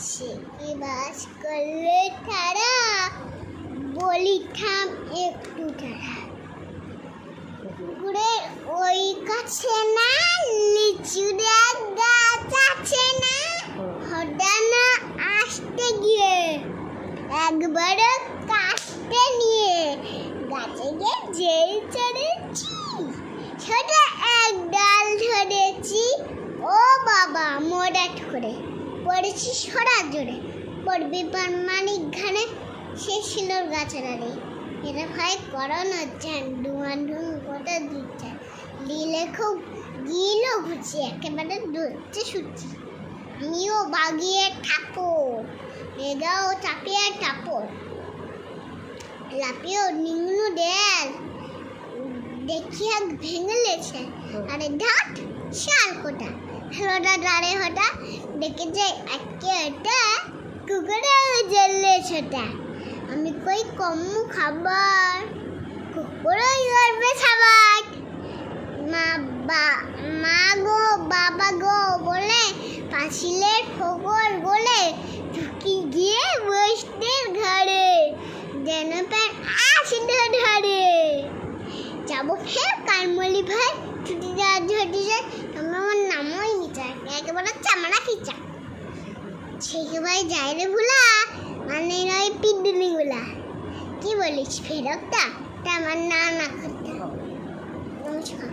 সে কি বাস করলে তারা, বলি থাম একটু তারা। পুকুরের ওই কাছে না লিচুরে গাছ আছে না, হঠাৎ না আসতে গিয়ে একবার কাটতে নিয়ে গাছে গিয়ে যেই চড়েছি সেটা এক ডাল ধরেছি। ও বাবা মোড়া ঠোরে পড়েছি সরা জোরে, পড়বি মানিক ঘানে সে শিলোর গাছের আড়ে। এটা ভয় করানো চান ডুমান ঢুম গোটা দিচ্ছে লিলে খুব গিলো ঘুরছি একেবারে ধরতে শুচ্ছি। আমিও বাগিয়ে ঠাকুর মেঘাও চাপিয়ে টাপড় লাপিয়েও নিম্ন দেয়াল দেখিয়া ভেঙেলেছে। আরে ঢাট শাল কোটা হলোটা দাঁড়ে হটা ডেকে যাই আজকে ওটা কুকুরে জ্বললে ছোটা। আমি কই কম খাবার কুকুরই করবে খাবার। মা গো বাবা গো বলে পাঁচিলের ফোকর বলে ঢুকি গিয়ে বসতে ঘরে যেন প্যান আসে ধরে। যাবো ফের কানমলি ভাই ছুটি যাওয়ার ঝটি যায়। তোমরা আমার নামই মিটার একেবারে চামড়া খিচা ছেকে ভাই যাই রে ভুলা মানে নয় পিডুনি গুলা। কি বলিস ফেরকটা আমার না করতে নমস্কার।